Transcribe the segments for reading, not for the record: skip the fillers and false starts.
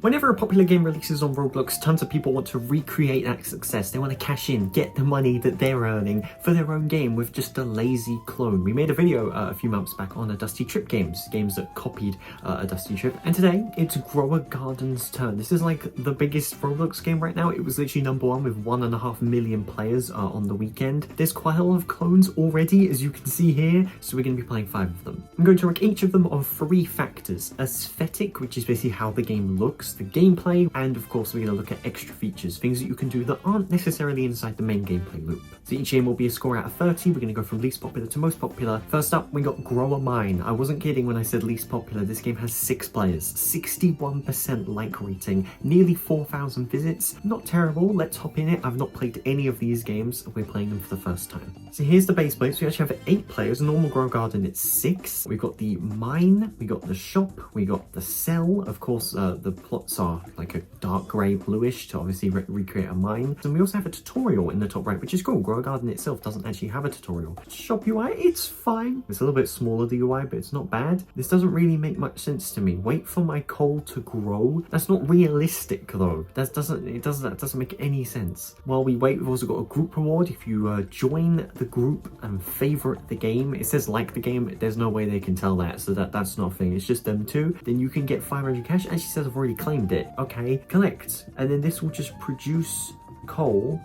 Whenever a popular game releases on Roblox, tons of people want to recreate that success. They want to cash in, get the money that they're earning for their own game with just a lazy clone. We made a video a few months back on a Dusty Trip games that copied a Dusty Trip. And today, it's Grow a Garden's turn. This is like the biggest Roblox game right now. It was literally #1 with 1.5 million players on the weekend. There's quite a lot of clones already, as you can see here. So we're going to be playing 5 of them. I'm going to rank each of them on 3 factors. Aesthetic, which is basically how the game looks, the gameplay, and of course we're going to look at extra features, things that you can do that aren't necessarily inside the main gameplay loop. So each game will be a score out of 30. We're going to go from least popular to most popular. First up, we got Grow a Mine. I wasn't kidding when I said least popular. This game has 6 players, 61% like rating, nearly 4,000 visits. Not terrible. Let's hop in it. I've not played any of these games. We're playing them for the first time. So here's the base place. We actually have 8 players. Normal Grow Garden, it's 6. We've got the mine, we got the shop, we got the cell. Of course, the plots are like a dark grey bluish to obviously recreate a mine. And we also have a tutorial in the top right, which is cool. Grow a Garden itself doesn't actually have a tutorial. Shop UI, it's fine. It's a little bit smaller, the UI, but it's not bad. This doesn't really make much sense to me. Wait for my coal to grow. That's not realistic though. That doesn't make any sense. While we wait, we've also got a group reward. If you join the group and favorite the game, it says like the game. There's no way they can tell that, so that's not a thing. It's just them two. Then you can get 500 cash. Actually says I've already claimed it. Okay, collect, and then this will just produce coal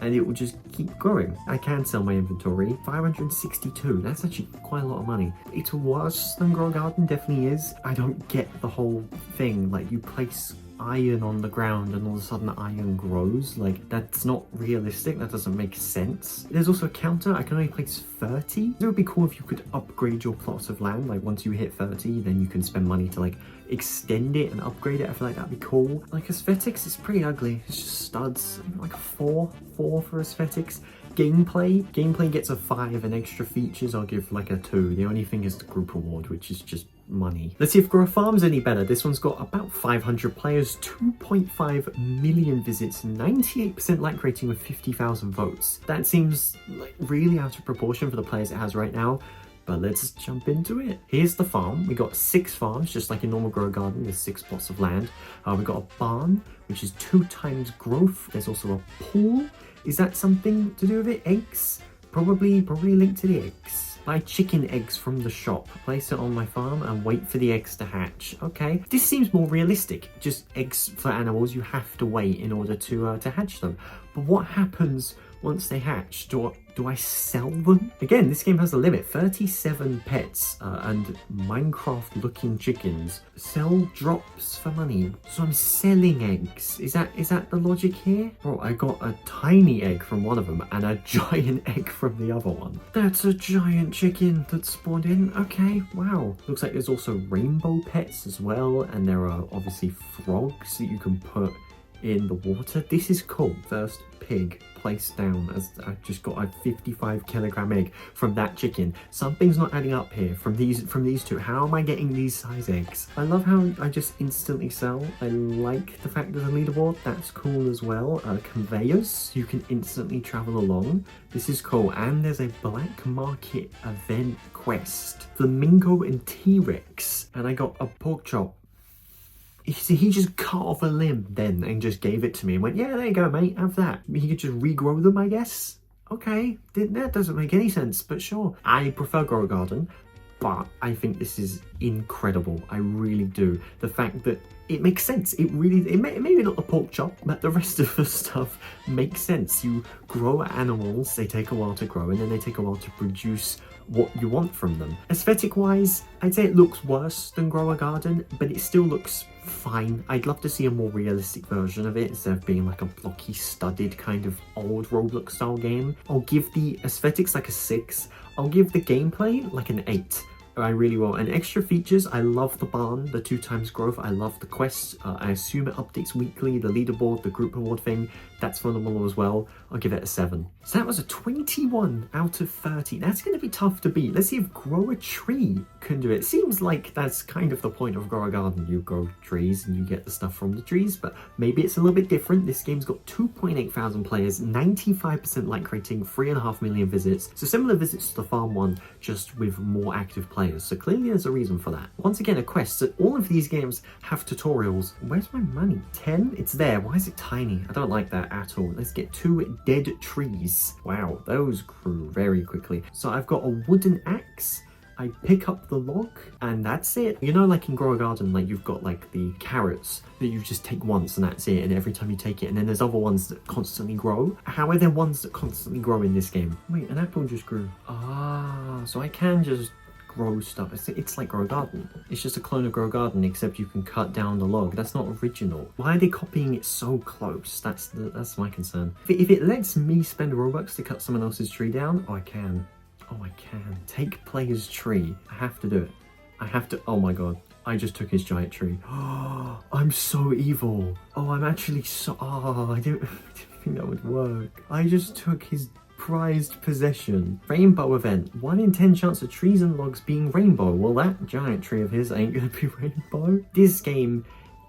and it will just keep growing. I can sell my inventory. 562, that's actually quite a lot of money. It's worse than Grow a Garden, definitely is. I don't get the whole thing, like you place iron on the ground and all of a sudden iron grows. Like, that's not realistic. That doesn't make sense. There's also a counter. I can only place 30. It would be cool if you could upgrade your plots of land. Like, once you hit 30, then you can spend money to like extend it and upgrade it. I feel like that'd be cool. Like, aesthetics, it's pretty ugly. It's just studs. Like a 4 for aesthetics. Gameplay gets a 5, and extra features I'll give like a 2. The only thing is the group reward, which is just money. Let's see if Grow a Farm's any better. This one's got about 500 players, 2.5 million visits, 98% like rating with 50,000 votes. That seems like really out of proportion for the players it has right now. But let's jump into it. Here's the farm. We got 6 farms, just like in normal Grow a Garden. There's 6 plots of land. We got a barn, which is 2 times growth. There's also a pool. Is that something to do with it? Eggs? Probably linked to the eggs. Buy chicken eggs from the shop, place it on my farm and wait for the eggs to hatch. Okay, this seems more realistic. Just eggs for animals, you have to wait in order to hatch them. But what happens once they hatch? Do I sell them? Again, this game has a limit, 37 pets and Minecraft looking chickens. Sell drops for money. So I'm selling eggs. Is that the logic here? Bro, I got a tiny egg from one of them and a giant egg from the other one. That's a giant chicken that spawned in. Okay, wow. Looks like there's also rainbow pets as well, and there are obviously frogs that you can put in the water. This is cool. First pig placed down, as I just got a 55 kilogram egg from that chicken. Something's not adding up here from these two. How am I getting these size eggs? I love how I just instantly sell. I like the fact there's a leaderboard. That's cool as well. Conveyors, you can instantly travel along. This is cool. And there's a black market event quest. Flamingo and T-Rex. And I got a pork chop. See, he just cut off a limb then and just gave it to me and went, yeah, there you go, mate, have that. He could just regrow them, I guess. Okay, that doesn't make any sense, but sure. I prefer Grow a Garden, but I think this is incredible. I really do. The fact that it makes sense. Maybe not the pork chop, but the rest of the stuff makes sense. You grow animals, they take a while to grow, and then they take a while to produce what you want from them. Aesthetic wise, I'd say it looks worse than Grow a Garden, but it still looks fine. I'd love to see a more realistic version of it instead of being like a blocky studded kind of old Roblox style game. I'll give the aesthetics like a 6. I'll give the gameplay like an 8. I really will. And extra features, I love the barn, the 2 times growth. I love the quests. I assume it updates weekly. The leaderboard, the group reward thing, that's phenomenal as well. I'll give it a 7. So that was a 21 out of 30. That's going to be tough to beat. Let's see if Grow a Tree can do it. Seems like that's kind of the point of Grow a Garden. You grow trees and you get the stuff from the trees, but maybe it's a little bit different. This game's got 2.8 thousand players, 95% like rating, 3.5 million visits. So similar visits to the farm one, just with more active players. players, so clearly there's a reason for that. Once again, a quest. So all of these games have tutorials. Where's my money? 10? It's there. Why is it tiny? I don't like that at all. Let's get 2 dead trees. Wow, those grew very quickly. So I've got a wooden axe. I pick up the log and that's it. You know, like in Grow a Garden, like you've got like the carrots that you just take once and that's it, and every time you take it, and then there's other ones that constantly grow. How are there ones that constantly grow in this game? Wait, an apple just grew. Ah, so I can just grow stuff. It's like Grow a Garden. It's just a clone of Grow a Garden, except you can cut down the log. That's not original. Why are they copying it so close? That's my concern. If it lets me spend Robux to cut someone else's tree down, oh, I can. Oh, I can. Take player's tree. I have to do it. I have to. Oh my god. I just took his giant tree. Oh, I'm so evil. Oh, I'm actually so. Oh, I didn't think that would work. I just took his prized possession. Rainbow event. 1 in 10 chance of trees and logs being rainbow. Well, that giant tree of his ain't gonna be rainbow. This game,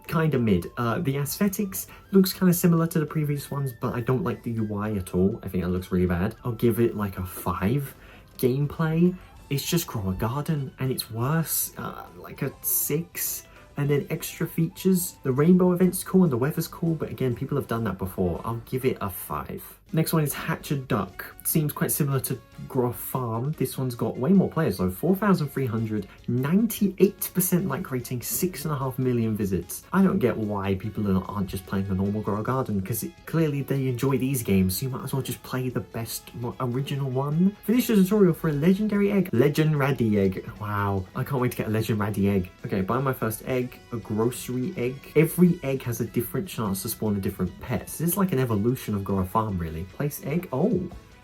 kind of mid. The aesthetics looks kind of similar to the previous ones, but I don't like the UI at all. I think that looks really bad. I'll give it like a 5. Gameplay, it's just Grow a Garden, and it's worse, like a 6. And then extra features, the rainbow event's cool and the weather's cool, but again, people have done that before. I'll give it a 5. Next one is Hatch a Duck. Seems quite similar to Grow a Farm. This one's got way more players though, 4,300, 98% like rating, 6.5 million visits. I don't get why people aren't just playing the normal Grow a Garden, because clearly they enjoy these games, so you might as well just play the best original one. Finish the tutorial for a legendary egg. Legend Raddy egg. Wow, I can't wait to get a Legend Raddy egg. Okay, buy my first egg, a grocery egg. Every egg has a different chance to spawn a different pet. So this is like an evolution of Grow a Farm, really. Place egg. Oh,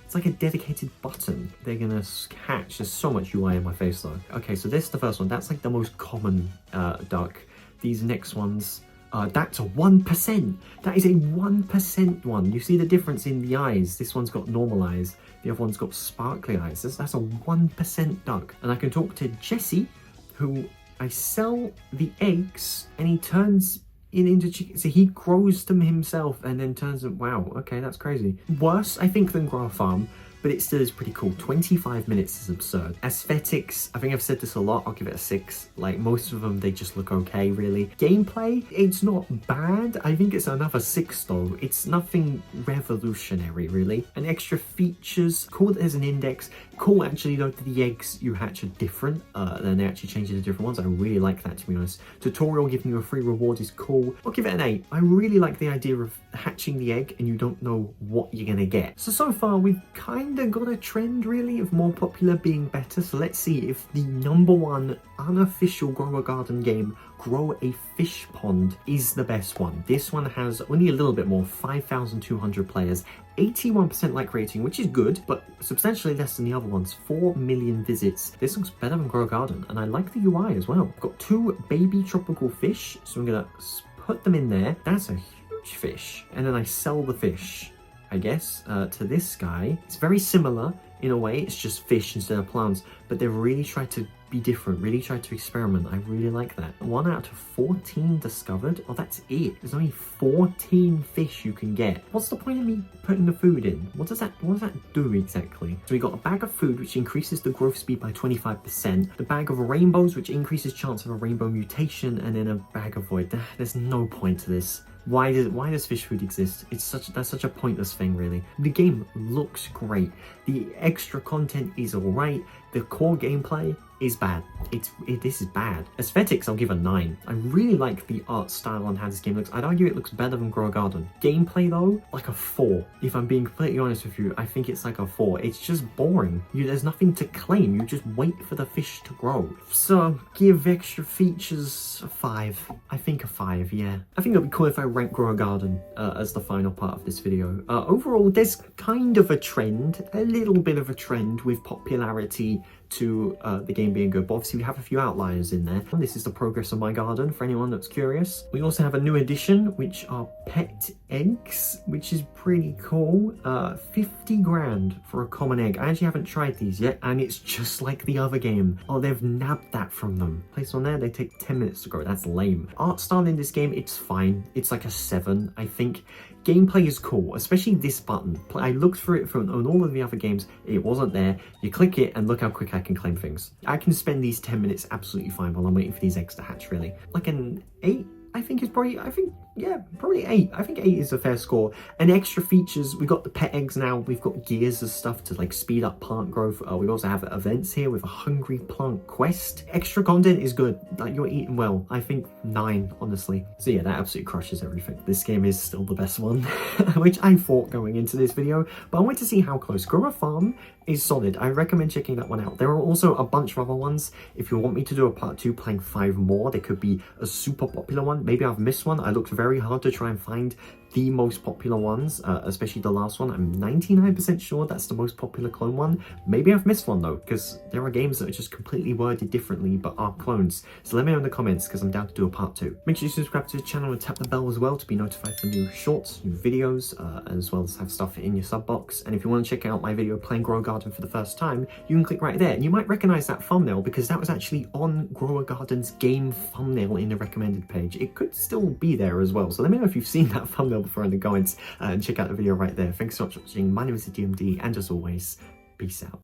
it's like a dedicated button. They're gonna hatch. There's so much UI in my face though. Okay, so this is the first one. That's like the most common duck. These next ones, that's a 1%. That is a 1% one. You see the difference in the eyes. This one's got normal eyes. The other one's got sparkly eyes. That's a 1% duck. And I can talk to Jesse, who I sell the eggs, and he turns into chicken. So he grows them himself and then turns them. Wow, okay, that's crazy. Worse, I think, than Grow a Farm, but it still is pretty cool. 25 minutes is absurd. Aesthetics, I think I've said this a lot, I'll give it a 6. Like, most of them, they just look okay, really. Gameplay, it's not bad. I think it's another 6, though. It's nothing revolutionary, really. And extra features, cool that there's an index. Cool, actually, though, that the eggs you hatch are different. Then they actually change into different ones. I really like that, to be honest. Tutorial giving you a free reward is cool. I'll give it an 8. I really like the idea of hatching the egg and you don't know what you're gonna get. So far, we've kind of got a trend, really, of more popular being better. So let's see if the #1 unofficial Grow a Garden game, Grow a Fish Pond, is the best one. This one has only a little bit more, 5,200 players, 81% like rating, which is good, but substantially less than the other ones. 4 million visits. This looks better than Grow a Garden, and I like the UI as well. I've got 2 baby tropical fish, so I'm gonna put them in there. That's a huge fish. And then I sell the fish, I guess, to this guy. It's very similar in a way. It's just fish instead of plants, but they've really tried to be different, really tried to experiment. I really like that. 1 out of 14 discovered. Oh, that's it. There's only 14 fish you can get. What's the point of me putting the food in? What does that do exactly? So we got a bag of food, which increases the growth speed by 25%. The bag of rainbows, which increases chance of a rainbow mutation, and then a bag of void. There's no point to this. Why does fish food exist? That's such a pointless thing, really. The game looks great. The extra content is alright. The core gameplay is bad. This is bad. Aesthetics, I'll give a 9. I really like the art style on how this game looks. I'd argue it looks better than Grow a Garden. Gameplay though, like a 4. If I'm being completely honest with you, I think it's like a 4. It's just boring. There's nothing to claim. You just wait for the fish to grow. So give extra features a 5. I think a 5, yeah. I think it'd be cool if I rank Grow a Garden as the final part of this video. Overall, there's kind of a trend, a little bit of a trend with popularity to the game being good, but obviously we have a few outliers in there. And this is the progress of my garden for anyone that's curious. We also have a new addition, which are pet eggs, which is pretty cool. 50 grand for a common egg. I actually haven't tried these yet, and it's just like the other game. Oh, they've nabbed that from them. Place on there, they take 10 minutes to grow. That's lame. Art style in this game, it's fine. It's like a 7, I think. Gameplay is cool, especially this button. I looked for it on all of the other games. It wasn't there. You click it and look how quick I can claim things. I can spend these 10 minutes absolutely fine while I'm waiting for these eggs to hatch, really. Like an 8, I think is probably, yeah, probably 8. I think 8 is a fair score. And extra features, we got the pet eggs now, we've got gears and stuff to like speed up plant growth. We also have events here with a hungry plant quest. Extra content is good, like you're eating well. I think 9, honestly. So yeah, that absolutely crushes everything. This game is still the best one, which I thought going into this video, but I wanted to see how close. Grow a Farm is solid. I recommend checking that one out. There are also a bunch of other ones. If you want me to do a part 2 playing 5 more, there could be a super popular one. Maybe I've missed one. I looked very hard to try and find the most popular ones, especially the last one. I'm 99% sure that's the most popular clone one. Maybe I've missed one though, because there are games that are just completely worded differently but are clones. So let me know in the comments, because I'm down to do a part 2. Make sure you subscribe to the channel and tap the bell as well to be notified for new shorts, new videos, as well as have stuff in your sub box. And if you want to check out my video playing Grow a Garden for the first time, you can click right there. And you might recognize that thumbnail because that was actually on Grow a Garden's game thumbnail in the recommended page. It could still be there as well. So let me know if you've seen that thumbnail before in the comments, and check out the video right there. Thanks so much for watching. My name is zdmd, and as always, peace out.